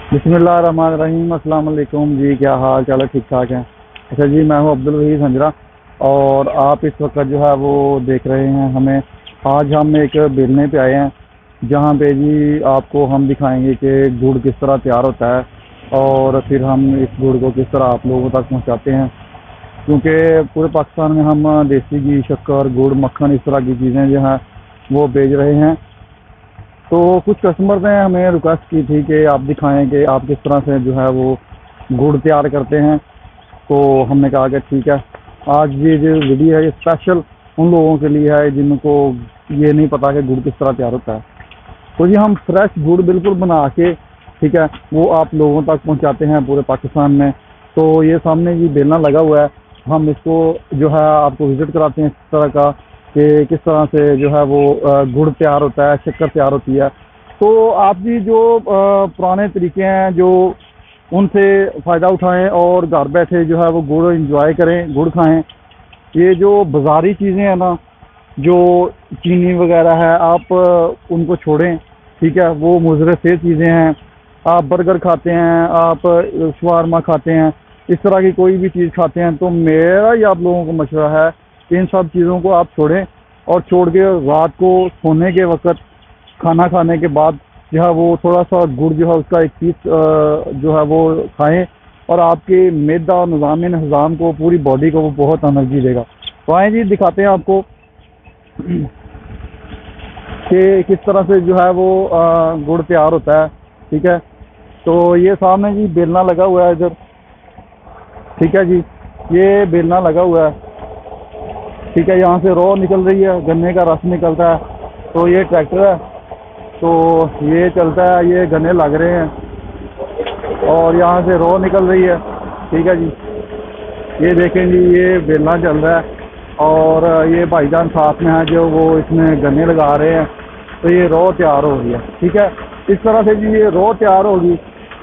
बिस्मिल्लाहिर्रहमानिर्रहीम। अस्सलाम वालेकुम जी, क्या हाल चाल है? ठीक ठाक हैं? अच्छा जी, मैं हूं अब्दुल वहीद हंजरा और आप इस वक्त जो है वो देख रहे हैं हमें। आज हम एक बेलने पे आए हैं जहां पे जी आपको हम दिखाएंगे कि गुड़ किस तरह तैयार होता है और फिर हम इस गुड़ को किस तरह आप लोगों तक पहुंचाते हैं, क्योंकि पूरे पाकिस्तान में हम देसी घी, शक्कर, गुड़, मक्खन इस तरह की चीज़ें जो हैं वो बेच रहे हैं। तो कुछ कस्टमर ने हमें रिक्वेस्ट की थी कि आप दिखाएं कि आप किस तरह से जो है वो गुड़ तैयार करते हैं। तो हमने कहा कि ठीक है, आज ये जो वीडियो है ये स्पेशल उन लोगों के लिए है जिनको ये नहीं पता कि गुड़ किस तरह तैयार होता है। तो जी हम फ्रेश गुड़ बिल्कुल बना के, ठीक है, वो आप लोगों तक पहुंचाते हैं पूरे पाकिस्तान में। तो ये सामने जी बेलना लगा हुआ है, हम इसको जो है आपको विज़िट कराते हैं इस तरह का कि किस तरह से जो है वो गुड़ तैयार होता है, शक्कर तैयार होती है। तो आप भी जो पुराने तरीके हैं जो उनसे फ़ायदा उठाएं और घर बैठे जो है वो गुड़ इंजॉय करें, गुड़ खाएं। ये जो बाज़ारी चीज़ें हैं ना, जो चीनी वगैरह है, आप उनको छोड़ें, ठीक है। वो मुज़र से चीज़ें हैं। आप बर्गर खाते हैं, आप शवारमा खाते हैं, इस तरह की कोई भी चीज़ खाते हैं, तो मेरा ही आप लोगों को मशवरा है कि इन सब चीज़ों को आप छोड़ें और छोड़ के रात को सोने के वक्त खाना खाने के बाद जो है वो थोड़ा सा गुड़ जो है उसका एक पीस जो है वो खाएं और आपके मैदा और निज़ाम हज़ाम को, पूरी बॉडी को वो बहुत एनर्जी देगा। तो आए जी दिखाते हैं आपको कि किस तरह से जो है वो गुड़ तैयार होता है, ठीक है। तो ये सामने जी बेलना लगा हुआ है इधर, ठीक है जी, ये बेलना लगा हुआ है, ठीक है। यहाँ से रॉ निकल रही है, गन्ने का रस निकलता है। तो ये ट्रैक्टर है, तो ये चलता है, ये गन्ने लग रहे हैं और यहाँ से रॉ निकल रही है, ठीक है जी। ये देखें जी, ये बेलना चल रहा है और ये भाईजान साथ में है जो वो इसमें गन्ने लगा रहे हैं। तो ये रॉ तैयार हो गई है, ठीक है। इस तरह से जी ये रॉ तैयार होगी।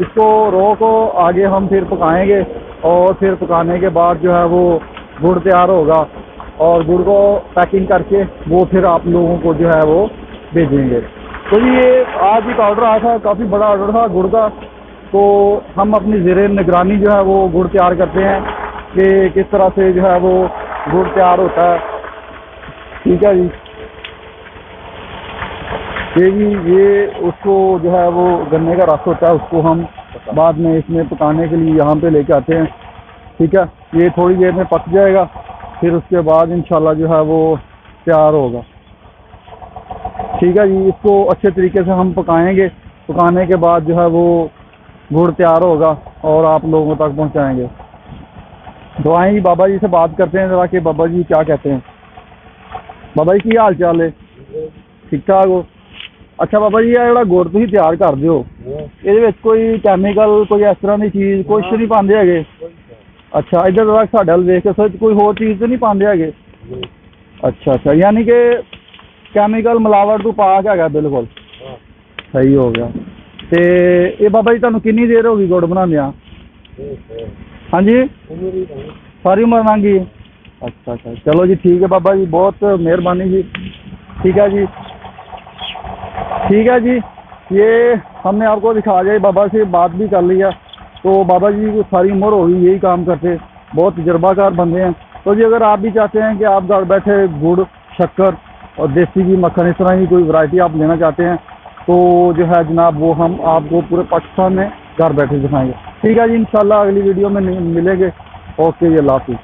इसको रॉ को आगे हम फिर पकाएंगे और फिर पकाने के बाद जो है वो गुड़ तैयार होगा और गुड़ को पैकिंग करके वो फिर आप लोगों को जो है वो भेजेंगे। तो ये आज एक ऑर्डर आया था, काफ़ी बड़ा ऑर्डर था गुड़ का। तो हम अपनी ज़ेरे निगरानी जो है वो गुड़ तैयार करते हैं कि किस तरह से जो है वो गुड़ तैयार होता है, ठीक है जी। ये उसको जो है वो गन्ने का रस होता है, उसको हम बाद में इसमें पकाने के लिए यहाँ पे लेके आते हैं, ठीक है। ये थोड़ी देर में पक जाएगा, फिर उसके बाद इंशाल्लाह जो है वो तैयार होगा, ठीक है जी। इसको अच्छे तरीके से हम पकाएंगे, पकाने के बाद जो है वो गुड़ तैयार होगा और आप लोगों तक पहुंचाएंगे। तो आए जी बाबा जी से बात करते हैं ज़रा कि बाबा जी क्या कहते हैं। बाबा जी की हाल चाल है? ठीक ठाक हो? अच्छा बाबा जी, ये गुड़ तुसीं तैयार करदे हो, ये कोई कैमिकल कोई इस तरह की चीज़ कुछ नहीं पाते है? अच्छा, इधर जरा साडे वाल देख के कोई होर चीज़ तो नहीं पाते है? अच्छा अच्छा, यानी कि कैमिकल मिलावट तो पाक है बिल्कुल सही हो गया। तो ये बाबा जी तुहानू कितनी देर होगी गुड़ बनांदियां? हाँ जी, सारी उम्र लंघ गई। अच्छा अच्छा, चलो जी ठीक है बाबा जी, बहुत मेहरबानी जी, ठीक है जी, ठीक है जी। ये हमने आपको दिखा दिया, बाबा से बात भी कर लिया। तो बाबा जी को सारी उम्र हो गई यही काम करते, बहुत तजर्बाकार बंदे हैं। तो जी अगर आप भी चाहते हैं कि आप घर बैठे गुड़, शक्कर और देसी घी, मक्खन इस तरह की कोई वैरायटी आप लेना चाहते हैं तो जो है जनाब वो हम आपको पूरे पाकिस्तान में घर बैठे दिखाएंगे, ठीक है जी। इंशाल्लाह अगली वीडियो में मिलेंगे। ओके जी, अल्लाह हाफिज़।